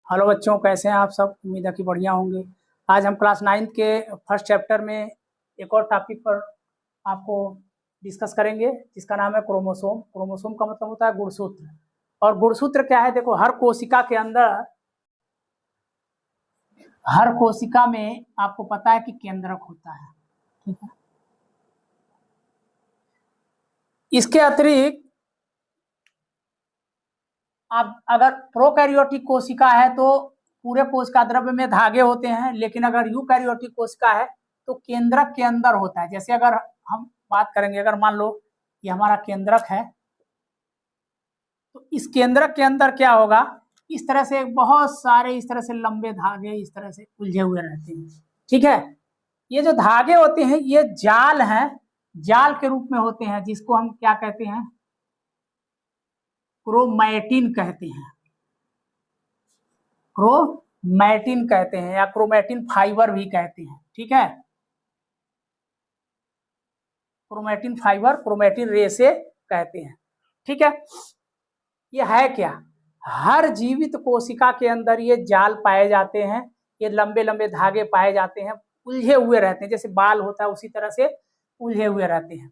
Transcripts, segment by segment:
Hello बच्चों, कैसे हैं आप सब। उम्मीद है कि बढ़िया होंगे। आज हम क्लास 9th के फर्स्ट चैप्टर में एक और टॉपिक पर आपको डिस्कस करेंगे, जिसका नाम है क्रोमोसोम। क्रोमोसोम का मतलब होता है गुणसूत्र। और गुणसूत्र क्या है? देखो, हर कोशिका के अंदर, हर कोशिका में आपको पता है कि केंद्रक होता है, ठीक है। इसके अतिरिक्त आप अगर प्रोकैरियोटिक कोशिका है तो पूरे कोशिका द्रव्य में धागे होते हैं, लेकिन अगर यूकैरियोटिक कोशिका है तो केंद्रक के अंदर होता है। जैसे अगर हम बात करेंगे, अगर मान लो ये हमारा केंद्रक है, तो इस केंद्रक के अंदर क्या होगा, इस तरह से बहुत सारे इस तरह से लंबे धागे इस तरह से उलझे हुए रहते हैं, ठीक है। ये जो धागे होते हैं ये जाल हैं, जाल के रूप में होते हैं, जिसको हम क्या कहते हैं, क्रोमैटिन कहते हैं। क्रोमैटिन कहते हैं या क्रोमैटिन फाइबर भी कहते हैं, ठीक है। क्रोमैटिन फाइबर, क्रोमैटिन रेशे कहते हैं, ठीक है। ये है क्या? हर जीवित कोशिका के अंदर ये जाल पाए जाते हैं, ये लंबे लंबे धागे पाए जाते हैं, उलझे हुए रहते हैं, जैसे बाल होता है उसी तरह से उलझे हुए रहते हैं।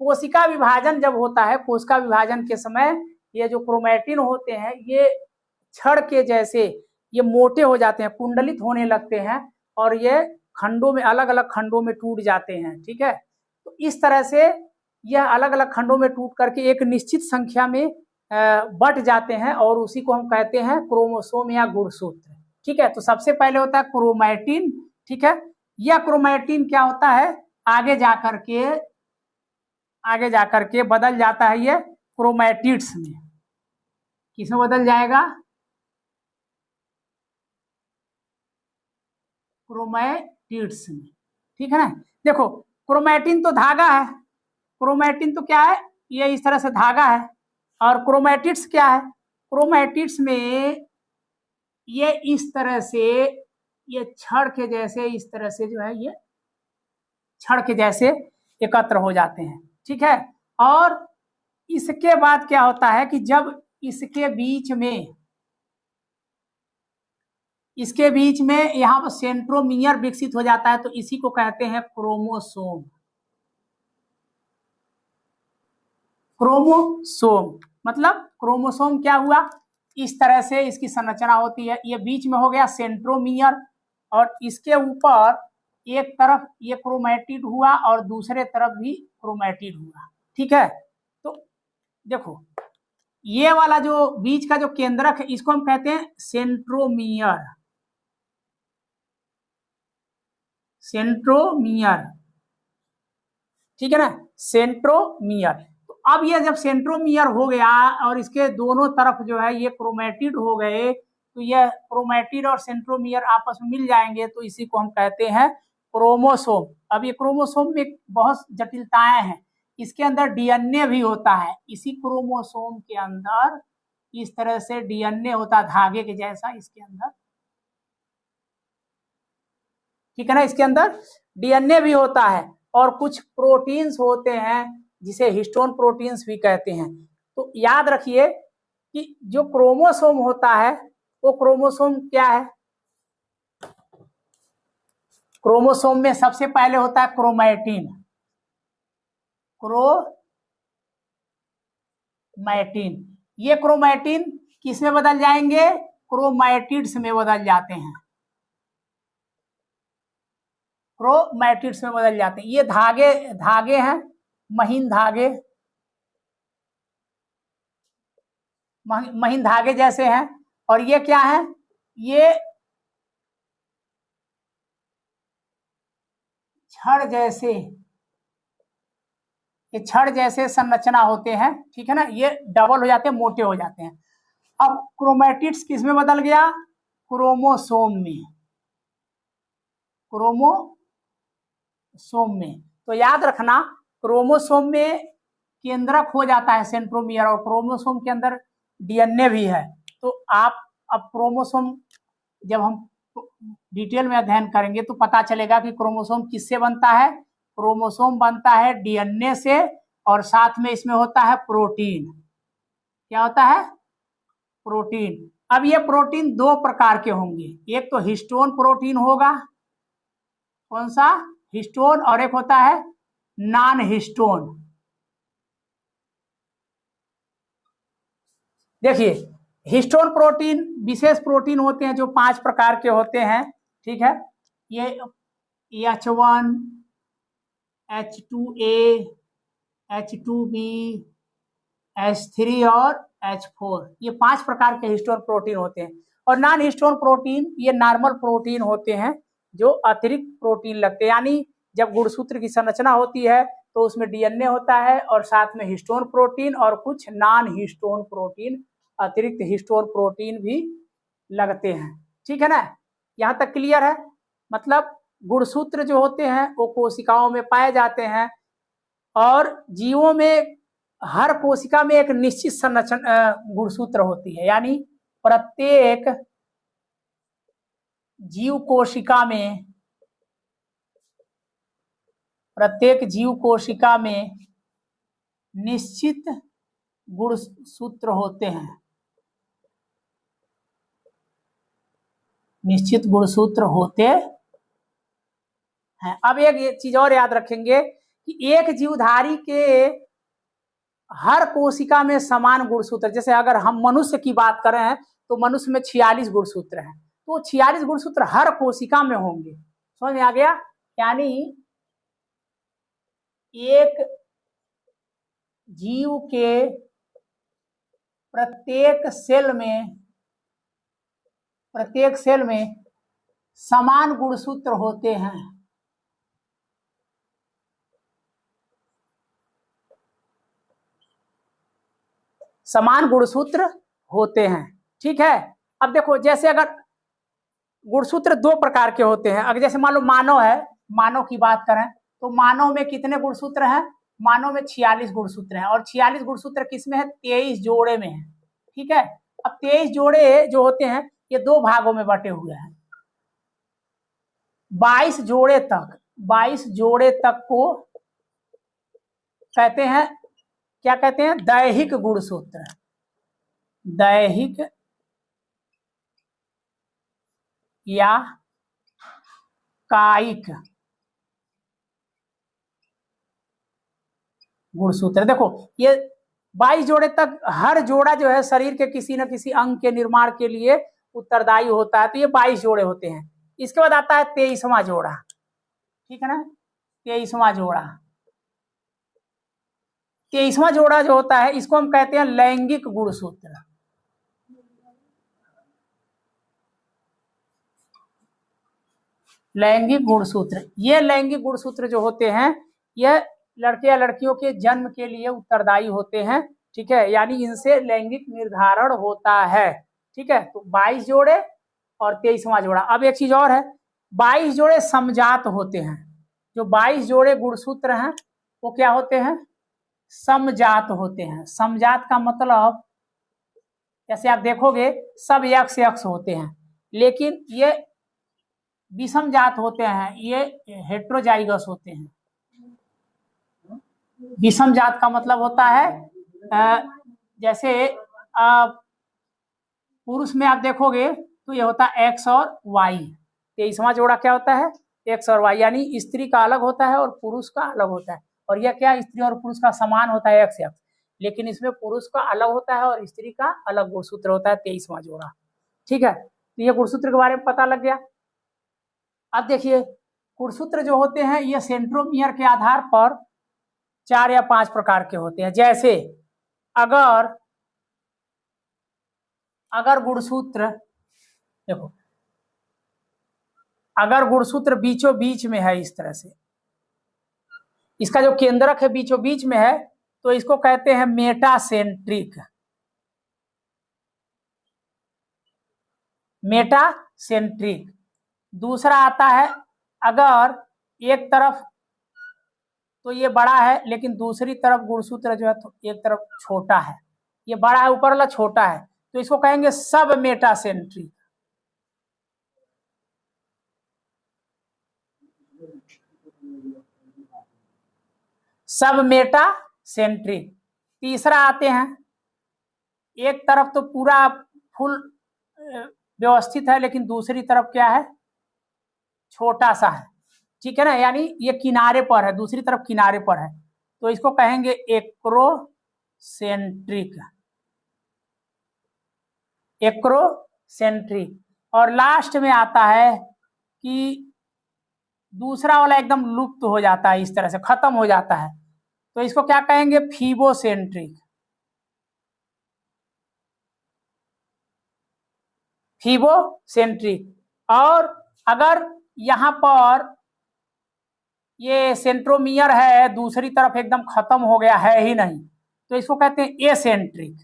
कोशिका विभाजन जब होता है, कोशिका विभाजन के समय ये जो क्रोमैटिन होते हैं ये छड़ के जैसे ये मोटे हो जाते हैं, कुंडलित होने लगते हैं, और ये खंडों में, अलग अलग खंडों में टूट जाते हैं, ठीक है। तो इस तरह से यह अलग अलग खंडों में टूट करके एक निश्चित संख्या में बट जाते हैं, और उसी को हम कहते हैं क्रोमोसोम या गुणसूत्र, ठीक है। तो सबसे पहले होता है क्रोमैटिन, ठीक है। यह क्रोमैटिन क्या होता है, आगे जाकर के बदल जाता है ये क्रोमैटिड्स में। किसमें बदल जाएगा? क्रोमैटिड्स में, ठीक है ना। देखो, क्रोमैटिन तो धागा है, क्रोमैटिन तो क्या है, ये इस तरह से धागा है। और क्रोमैटिड्स क्या है? क्रोमैटिड्स में ये इस तरह से, ये छड़ के जैसे इस तरह से जो है, ये छड़ के जैसे एकत्र हो जाते हैं, ठीक है। और इसके बाद क्या होता है कि जब इसके बीच में यहाँ पर सेंट्रोमियर विकसित हो जाता है, तो इसी को कहते हैं क्रोमोसोम। क्रोमोसोम मतलब क्रोमोसोम क्या हुआ, इस तरह से इसकी संरचना होती है। ये बीच में हो गया सेंट्रोमियर, और इसके ऊपर एक तरफ ये क्रोमैटिड हुआ और दूसरे तरफ भी क्रोमैटिड हुआ, ठीक है। तो देखो, ये वाला जो बीच का जो केंद्रक है इसको हम कहते हैं सेंट्रोमियर। सेंट्रोमियर, ठीक है ना, सेंट्रोमियर। तो अब ये जब सेंट्रोमियर हो गया और इसके दोनों तरफ जो है ये क्रोमैटिड हो गए, तो ये क्रोमैटिड और सेंट्रोमियर आपस में मिल जाएंगे, तो इसी को हम कहते हैं क्रोमोसोम। अब ये क्रोमोसोम में बहुत जटिलताएं हैं। इसके अंदर डीएनए भी होता है, इसी क्रोमोसोम के अंदर इस तरह से डीएनए होता है, धागे के जैसा इसके अंदर, ठीक है ना। इसके अंदर डीएनए भी होता है और कुछ प्रोटीन्स होते हैं जिसे हिस्टोन प्रोटीन्स भी कहते हैं। तो याद रखिए कि जो क्रोमोसोम होता है वो क्रोमोसोम क्या है, क्रोमोसोम में सबसे पहले होता है क्रोमैटिन। क्रोमैटिन, ये क्रोमैटिन किस में बदल जाएंगे, क्रोमैटिड्स में बदल जाते हैं, क्रोमैटिड्स में बदल जाते हैं। ये धागे धागे हैं, महीन धागे, महीन धागे जैसे हैं। और ये क्या है, ये छड़ जैसे, ये छड़ जैसे संरचना होते हैं, ठीक है ना। ये डबल हो जाते हैं, मोटे हो जाते हैं। अब क्रोमैटिड्स किस में बदल गया, क्रोमोसोम में, क्रोमोसोम में। तो याद रखना, क्रोमोसोम में केंद्रक हो जाता है सेंट्रोमियर, और क्रोमोसोम के अंदर डीएनए भी है। तो आप अब क्रोमोसोम जब हम डिटेल में अध्ययन करेंगे तो पता चलेगा कि क्रोमोसोम किससे बनता है। क्रोमोसोम बनता है डीएनए से, और साथ में इसमें होता है प्रोटीन। क्या होता है, प्रोटीन। अब ये प्रोटीन दो प्रकार के होंगे, एक तो हिस्टोन प्रोटीन होगा, कौन सा, हिस्टोन, और एक होता है नॉन हिस्टोन। देखिए हिस्टोन प्रोटीन विशेष प्रोटीन होते हैं जो 5 प्रकार के होते हैं, ठीक है। ये H1, H2A, H2B, H3 और H4, ये 5 प्रकार के हिस्टोन प्रोटीन होते हैं। और नॉन हिस्टोन प्रोटीन ये नॉर्मल प्रोटीन होते हैं जो अतिरिक्त प्रोटीन लगते हैं, यानी जब गुणसूत्र की संरचना होती है तो उसमें डीएनए होता है और साथ में हिस्टोन प्रोटीन और कुछ नॉन हिस्टोन प्रोटीन, अतिरिक्त हिस्टोन प्रोटीन भी लगते हैं, ठीक है ना। यहाँ तक क्लियर है। मतलब गुणसूत्र जो होते हैं वो कोशिकाओं में पाए जाते हैं और जीवों में हर कोशिका में एक निश्चित संरचना गुणसूत्र होती है, यानी प्रत्येक जीव कोशिका में निश्चित गुणसूत्र होते हैं, निश्चित गुणसूत्र होते हैं। अब एक चीज और याद रखेंगे कि एक जीवधारी के हर कोशिका में समान गुणसूत्र, जैसे अगर हम मनुष्य की बात करें तो मनुष्य में 46 गुणसूत्र हैं, तो 46 गुणसूत्र हर कोशिका में होंगे, समझ में आ गया। यानी एक जीव के प्रत्येक सेल में समान गुणसूत्र होते हैं, समान गुणसूत्र होते हैं, ठीक है। अब देखो जैसे अगर गुणसूत्र दो प्रकार के होते हैं, अगर जैसे मान लो मानव है, मानव की बात करें तो मानव में कितने गुणसूत्र हैं, मानव में 46 गुणसूत्र हैं और 46 गुणसूत्र किसमें है, 23 जोड़े में है, ठीक है। अब 23 जोड़े जो होते हैं ये दो भागों में बटे हुए हैं, 22 जोड़े तक को कहते हैं, क्या कहते हैं, दैहिक गुणसूत्र, दैहिक या कायिक गुणसूत्र। देखो ये 22 जोड़े तक, हर जोड़ा जो है शरीर के किसी न किसी अंग के निर्माण के लिए उत्तरदायी होता है, तो ये 22 जोड़े होते हैं। इसके बाद आता है 23वां जोड़ा, ठीक है ना, 23वां जोड़ा। 23वां जोड़ा जो होता है इसको हम कहते हैं लैंगिक गुणसूत्र, लैंगिक गुणसूत्र। ये लैंगिक गुणसूत्र जो होते हैं ये लड़के या लड़कियों के जन्म के लिए उत्तरदायी होते हैं, ठीक है, यानी इनसे लैंगिक निर्धारण होता है, ठीक है। तो 22 जोड़े और 23वां जोड़ा। अब एक चीज और है, 22 जोड़े समजात होते हैं, जो 22 जोड़े गुणसूत्र हैं वो क्या होते हैं, समजात होते हैं। समजात का मतलब जैसे आप देखोगे सब यक्स यक्स होते हैं, लेकिन ये विषम जात होते हैं, ये हेट्रोजाइगस होते हैं। विषम जात का मतलब होता है जैसे पुरुष में आप देखोगे तो ये होता है एक्स और वाई, 23वां जोड़ा क्या होता है, एक्स और वाई, यानी स्त्री का अलग होता है और पुरुष का अलग होता है। और यह क्या, स्त्री और पुरुष का समान होता है एक्स एक्स, लेकिन इसमें पुरुष का अलग होता है और स्त्री का अलग गुणसूत्र होता है 23वां जोड़ा, ठीक है। तो ये गुणसूत्र के बारे में पता लग गया। अब देखिए गुणसूत्र जो होते हैं ये सेंट्रोमियर के आधार पर 4 या 5 प्रकार के होते हैं। जैसे अगर गुणसूत्र, देखो अगर गुणसूत्र बीचों बीच में है, इस तरह से इसका जो केंद्रक है बीचों बीच में है, तो इसको कहते हैं मेटासेंट्रिक, मेटासेंट्रिक। दूसरा आता है अगर एक तरफ तो ये बड़ा है लेकिन दूसरी तरफ गुणसूत्र जो है तो एक तरफ छोटा है, ये बड़ा है ऊपर वाला छोटा है, तो इसको कहेंगे सब मेटासेंट्रिक। सब मेटासेंट्रिक। तीसरा आते हैं एक तरफ तो पूरा फुल व्यवस्थित है, लेकिन दूसरी तरफ क्या है, छोटा सा है, ठीक है ना, यानी ये किनारे पर है, दूसरी तरफ किनारे पर है, तो इसको कहेंगे एक्रोसेंट्रिक, एक्रोसेंट्रिक। और लास्ट में आता है कि दूसरा वाला एकदम लुप्त हो जाता है, इस तरह से खत्म हो जाता है, तो इसको क्या कहेंगे, फीबोसेंट्रिक, फीबोसेंट्रिक। और अगर यहाँ पर ये सेंट्रोमियर है, दूसरी तरफ एकदम खत्म हो गया है ही नहीं, तो इसको कहते हैं एसेंट्रिक,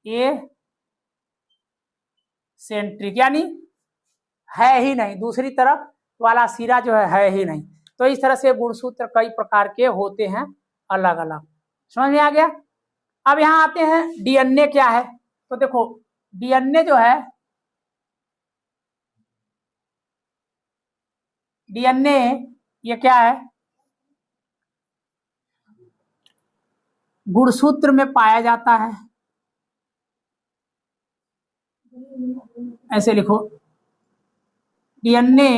ए सेंट्रिक, यानी है ही नहीं, दूसरी तरफ वाला सिरा जो है ही नहीं। तो इस तरह से गुणसूत्र कई प्रकार के होते हैं, अलग अलग। समझ में आ गया। अब यहाँ आते हैं डीएनए क्या है। तो देखो डीएनए जो है, डीएनए ये क्या है, गुणसूत्र में पाया जाता है, ऐसे लिखो, डीएनए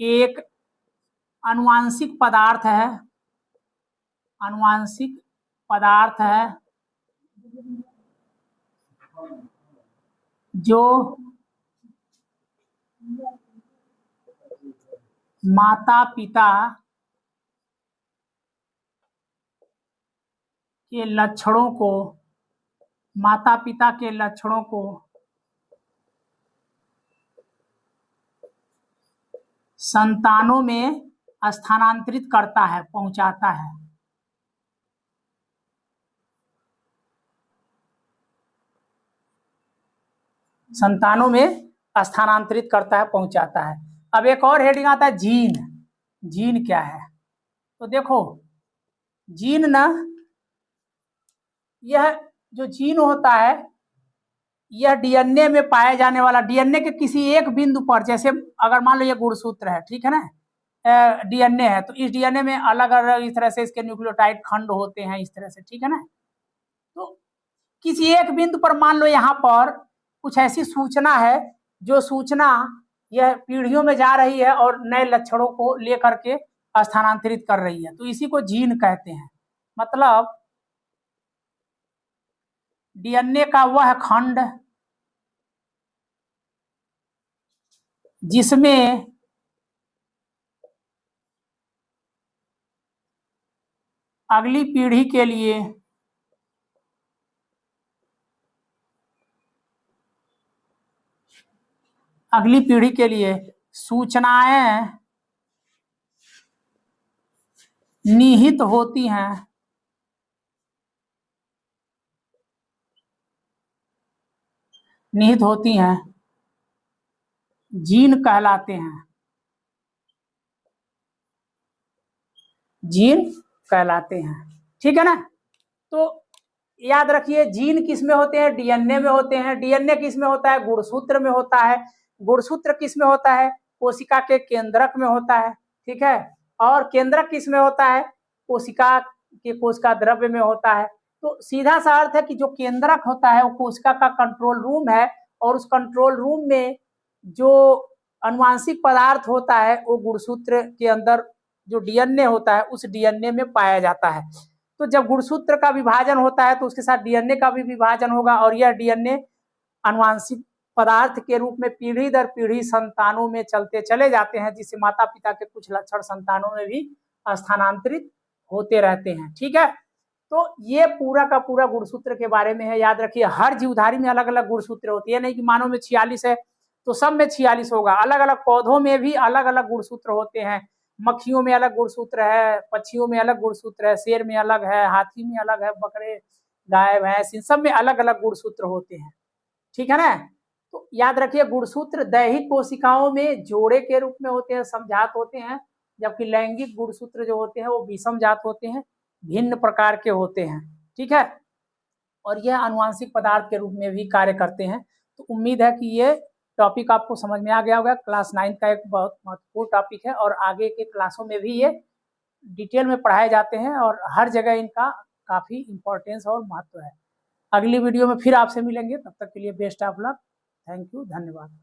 एक आनुवांशिक पदार्थ है, आनुवांशिक पदार्थ है जो माता पिता के लक्षणों को, माता पिता के लक्षणों को संतानों में स्थानांतरित करता है, पहुंचाता है। संतानों में स्थानांतरित करता है, पहुंचाता है। अब एक और हेडिंग आता है जीन। जीन क्या है, तो देखो जीन ना, यह जो जीन होता है, यह डीएनए में पाए जाने वाला, डीएनए के किसी एक बिंदु पर, जैसे अगर मान लो ये गुणसूत्र है, ठीक है ना, डीएनए है, तो इस डीएनए में अलग अलग इस तरह से इसके न्यूक्लियोटाइड खंड होते हैं, इस तरह से, ठीक है ना। तो किसी एक बिंदु पर मान लो यहाँ पर कुछ ऐसी सूचना है, जो सूचना यह पीढ़ियों में जा रही है और नए लक्षणों को लेकर के स्थानांतरित कर रही है, तो इसी को जीन कहते हैं। मतलब डीएनए का वह खंड जिसमें अगली पीढ़ी के लिए सूचनाएं निहित होती हैं, निहित होती हैं, जीन कहलाते हैं, जीन कहलाते हैं, ठीक है ना। तो याद रखिए जीन किस में होते हैं, डीएनए में होते हैं। डीएनए किस में होता है, गुणसूत्र में होता है। गुणसूत्र किस में होता है, कोशिका के केंद्रक में होता है, ठीक है। और केंद्रक किस में होता है, कोशिका के कोशिका द्रव्य में होता है। तो सीधा सा अर्थ है कि जो केंद्रक होता है वो कोशिका का कंट्रोल रूम है, और उस कंट्रोल रूम में जो अनुवांशिक पदार्थ होता है वो गुणसूत्र के अंदर जो डीएनए होता है उस डीएनए में पाया जाता है। तो जब गुणसूत्र का विभाजन होता है तो उसके साथ डीएनए का भी विभाजन होगा, और यह डीएनए अनुवांशिक पदार्थ के रूप में पीढ़ी दर पीढ़ी संतानों में चलते चले जाते हैं, जिससे माता पिता के कुछ लक्षण संतानों में भी स्थानांतरित होते रहते हैं, ठीक है। तो ये पूरा का पूरा गुणसूत्र के बारे में है। याद रखिए हर जीवधारी में अलग अलग गुणसूत्र होती है, नहीं कि मानव में 46 है तो सब में 46 होगा, अलग अलग पौधों में भी अलग अलग गुणसूत्र होते हैं। मक्खियों में अलग गुणसूत्र है, पक्षियों में अलग गुणसूत्र है, शेर में अलग है, हाथी में अलग है, बकरे गाय भैंस इन सब में अलग अलग गुणसूत्र होते हैं, ठीक है ना। तो याद रखिए गुणसूत्र दैहिक कोशिकाओं में जोड़े के रूप में होते हैं, समजात होते हैं, जबकि लैंगिक गुणसूत्र जो होते हैं वो विषम जात होते हैं, भिन्न प्रकार के होते हैं, ठीक है। और यह आनुवांशिक पदार्थ के रूप में भी कार्य करते हैं। तो उम्मीद है कि ये टॉपिक आपको समझ में आ गया होगा। क्लास 9 का एक बहुत महत्वपूर्ण टॉपिक है, और आगे के क्लासों में भी ये डिटेल में पढ़ाए जाते हैं, और हर जगह इनका काफ़ी इम्पोर्टेंस और महत्व है। अगली वीडियो में फिर आपसे मिलेंगे, तब तक के लिए best of luck. Thank you, धन्यवाद।